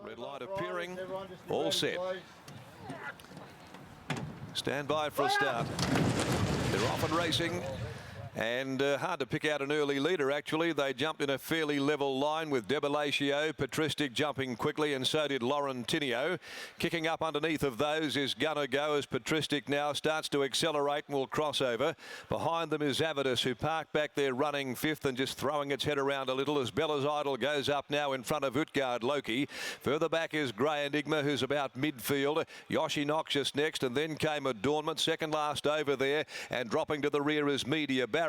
Red light appearing. All set. Stand by for a start. They're off and racing. And hard to pick out an early leader, actually. They jumped in a fairly level line with Debilatio, Patristic jumping quickly, and so did Laurentinio. Kicking up underneath of those is Gonna Go as Patristic now starts to accelerate and will cross over. Behind them is Avidus, who parked back there running fifth and just throwing its head around a little as Bella's Idol goes up now in front of Utgard Loki. Further back is Grey Enigma, who's about midfield. Yoshi Noxious next, and then came Adornment, second last over there, and dropping to the rear is Media Baron.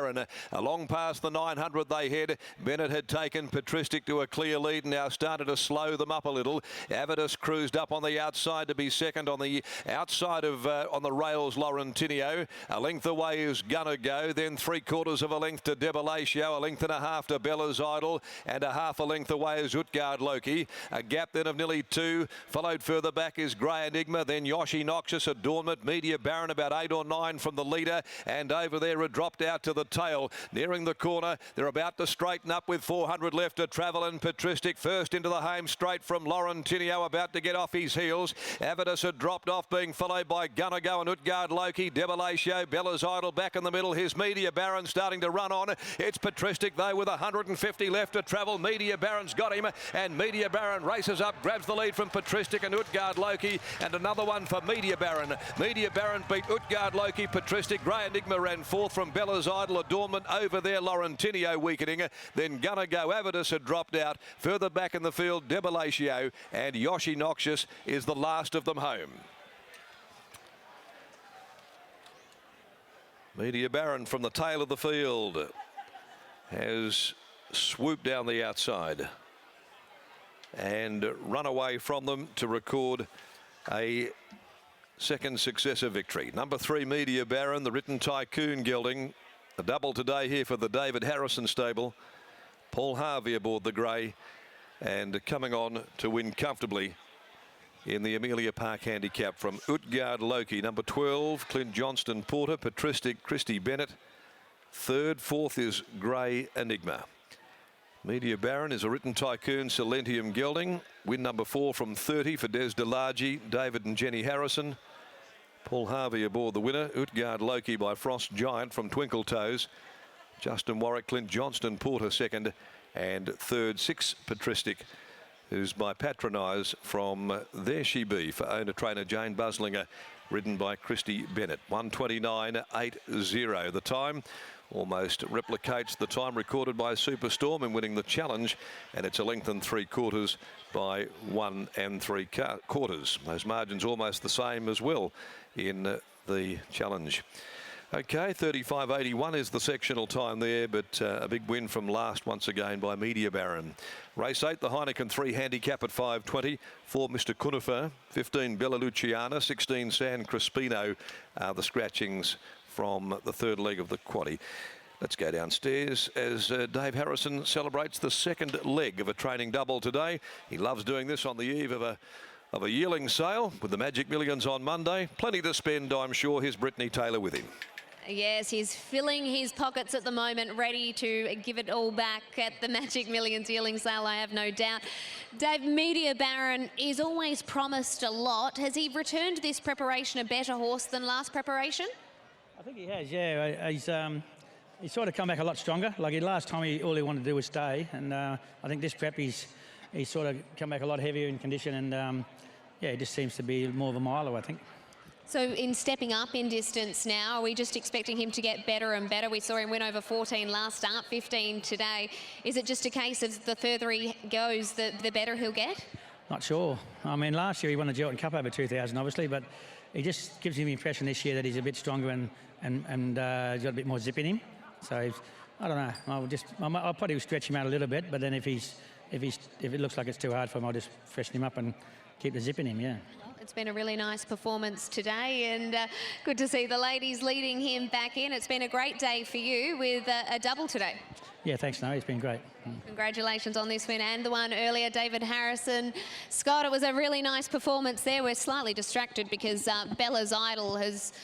Along past the 900 they head. Bennett had taken Patristic to a clear lead and now started to slow them up a little. Avidus cruised up on the outside to be second. On the outside of on the rails, Laurentinio. A length away is Gonna Go. Then 3/4 of a length to Debilatio. A length and a half to Bella's Idol. And a half a length away is Utgard Loki. A gap then of nearly 2. Followed further back is Grey Enigma. Then Yoshi Noxious, Adornment, Media Baron about 8 or 9 from the leader. And over there it dropped out to the tail, nearing the corner. They're about to straighten up with 400 left to travel, and Patristic first into the home straight from Laurentinio, about to get off his heels. Avidus had dropped off, being followed by Gonna Go and Utgard Loki. Debilatio, Bella's Idol back in the middle. Here's Media Baron starting to run on. It's Patristic though with 150 left to travel. Media Baron's got him, and Media Baron races up, grabs the lead from Patristic and Utgard Loki, and another one for Media Baron. Media Baron beat Utgard Loki. Patristic, Grey Enigma ran fourth from Bella's Idol. Adornment over there, Laurentinio weakening. Then Gonna Go, Avidus had dropped out. Further back in the field, Debilatio, and Yoshi Noxious is the last of them home. Media Baron from the tail of the field has swooped down the outside and run away from them to record a second successive victory. Number 3, Media Baron, the Written Tycoon gelding. A double today here for the David Harrison stable. Paul Harvey aboard the grey and coming on to win comfortably in the Amelia Park handicap from Utgard Loki. Number 12, Clint Johnston Porter. Patristic, Christy Bennett. Third, fourth is Grey Enigma. Media Baron is a Written Tycoon Silentium gelding. Win number 4 from 30 for Des DeLargy, David and Jenny Harrison. Paul Harvey aboard the winner. Utgard Loki by Frost Giant from Twinkle Toes. Justin Warwick, Clint Johnston Porter second, and third, 6 Patristic, who's by Patronise from There She Be for owner-trainer Jane Buslinger, ridden by Christy Bennett. 1:29.80. The time almost replicates the time recorded by Superstorm in winning the challenge, and it's a length and 3/4 by 1 3/4. Those margins almost the same as well in the challenge. Okay, 35.81 is the sectional time there, but a big win from last once again by Media Baron. Race 8, the Heineken 3 handicap at 5:20 for Mr. Cunifer. 15 Bella Luciana, 16 San Crispino, the scratchings from the third leg of the quaddie. Let's go downstairs as Dave Harrison celebrates the second leg of a training double today. He loves doing this on the eve of a yearling sale with the Magic Millions on Monday. Plenty to spend, I'm sure. Here's Brittany Taylor with him. Yes, he's filling his pockets at the moment, ready to give it all back at the Magic Millions yearling sale, I have no doubt. Dave, Media Baron is always promised a lot. Has he returned this preparation a better horse than last preparation? I think he has, yeah. He's sort of come back a lot stronger. Like last time, all he wanted to do was stay, and I think this prep he's sort of come back a lot heavier in condition, and yeah, he just seems to be more of a miler, I think. So in stepping up in distance now, are we just expecting him to get better and better? We saw him win over 14 last start, 15 today. Is it just a case of the further he goes, the better he'll get? Not sure. I mean, last year he won the Gelton Cup over 2,000, obviously, but he just gives me the impression this year that he's a bit stronger and he's got a bit more zip in him. So I don't know. I'll probably stretch him out a little bit, but then if it looks like it's too hard for him, I'll just freshen him up and keep the zip in him. Yeah. It's been a really nice performance today, and good to see the ladies leading him back in. It's been a great day for you with a double today. Yeah, thanks, no, it's been great. Congratulations on this win and the one earlier, David Harrison. Scott, it was a really nice performance there. We're slightly distracted because Bella's Idol has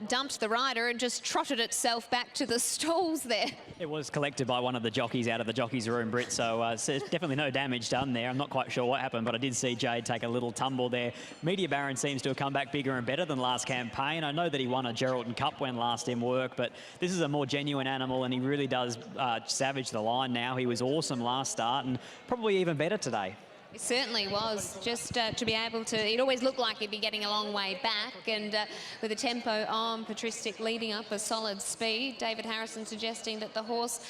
dumped the rider and just trotted itself back to the stalls there. It was collected by one of the jockeys out of the jockeys room, Britt, so definitely no damage done there. I'm not quite sure what happened, but I did see Jade take a little tumble there. Media Baron seems to have come back bigger and better than last campaign. I know that he won a Geraldton Cup when last in work, but this is a more genuine animal, and he really does savage the line now. He was awesome last start and probably even better today. It certainly was, just to be able to, it always looked like he'd be getting a long way back, and with the tempo on, Patristic leading up a solid speed. David Harrison suggesting that the horse,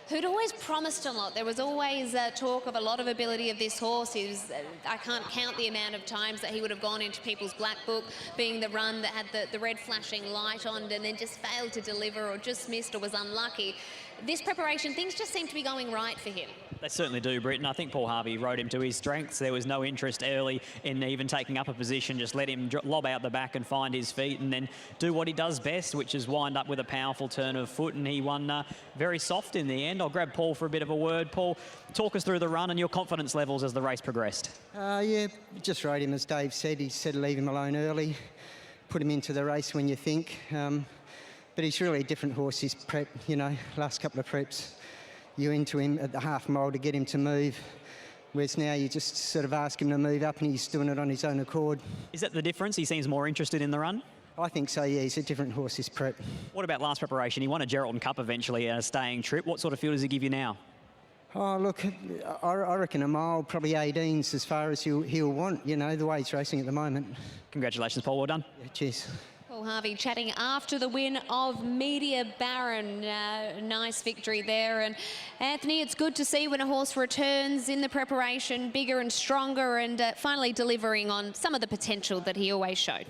who'd always promised a lot, there was always talk of a lot of ability of this horse. He was, I can't count the amount of times that he would have gone into people's black book, being the run that had the red flashing light on and then just failed to deliver or just missed or was unlucky. This preparation, things just seem to be going right for him. They certainly do, Britt, and I think Paul Harvey rode him to his strengths. There was no interest early in even taking up a position, just let him lob out the back and find his feet and then do what he does best, which is wind up with a powerful turn of foot, and he won very soft in the end. I'll grab Paul for a bit of a word. Paul, talk us through the run and your confidence levels as the race progressed. Yeah, just rode him as Dave said. He said leave him alone early, put him into the race when you think. But he's really a different horse. His prep, you know, last couple of preps, you into him at the half mile to get him to move, whereas now you just sort of ask him to move up and he's doing it on his own accord. Is that the difference? He seems more interested in the run? I think so, yeah. He's a different horse, his prep. What about last preparation? He won a Geraldton Cup eventually, a staying trip. What sort of feel does he give you now? Oh, look, I reckon a mile, probably 18's as far as he'll want, you know, the way he's racing at the moment. Congratulations, Paul. Well done. Yeah, cheers. Paul Harvey chatting after the win of Media Baron. Nice victory there. And Anthony, it's good to see when a horse returns in the preparation bigger and stronger and finally delivering on some of the potential that he always showed.